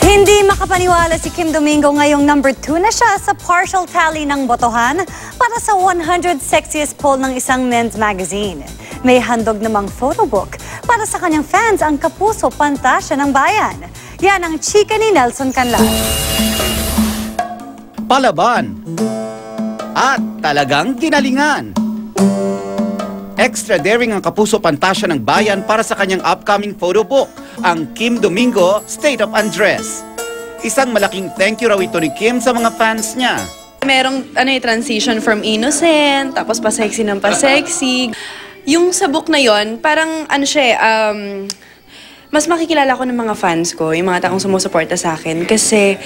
Hindi makapaniwala si Kim Domingo ngayong number 2 na siya sa partial tally ng botohan para sa 100 sexiest poll ng isang men's magazine. May handog namang photobook para sa kanyang fans ang kapuso pantasya ng bayan. Yan ang chika ni Nelson Canlas. Palaban at talagang ginalingan. Extra daring ang kapuso pantasya ng bayan para sa kanyang upcoming photobook, ang Kim Domingo State of Undress. Isang malaking thank you raw ito ni Kim sa mga fans niya. Merong transition from innocent, tapos pa-sexy ng pa-sexy. Yung sa book na yon, parang mas makikilala ko ng mga fans ko, yung mga taong sumusuporta sa akin. Kasi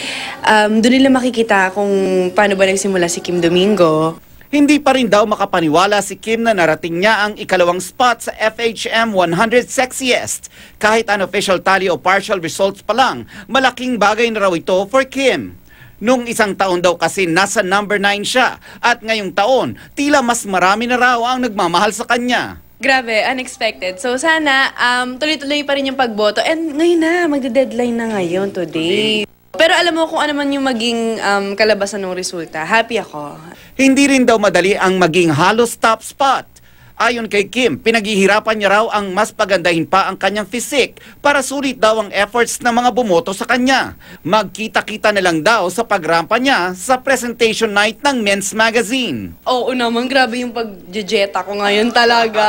doon nila makikita kung paano ba nagsimula si Kim Domingo. Hindi pa rin daw makapaniwala si Kim na narating niya ang ikalawang spot sa FHM 100 Sexiest. Kahit unofficial tally o partial results pa lang, malaking bagay na raw ito for Kim. Nung isang taon daw kasi nasa number 9 siya at ngayong taon, tila mas marami na raw ang nagmamahal sa kanya. Grabe, unexpected. So sana tuloy-tuloy pa rin yung pagboto. And ngayon na, magde-deadline na ngayon today. Pero alam mo kung ano man yung maging kalabasan ng resulta, happy ako. Hindi rin daw madali ang maging halos top spot. Ayon kay Kim, pinaghihirapan niya raw ang mas pagandahin pa ang kanyang physique para sulit daw ang efforts ng mga bumoto sa kanya. Magkita-kita na lang daw sa pagrampa niya sa presentation night ng men's magazine. Oo naman, grabe yung pag-jejeta ko ngayon talaga.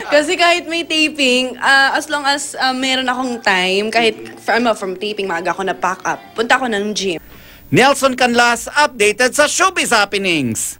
Kasi kahit may taping, as long as meron akong time, kahit from taping, maaga ako na pack up, punta ako ng gym. Nelson Canlas, updated sa Showbiz Happenings.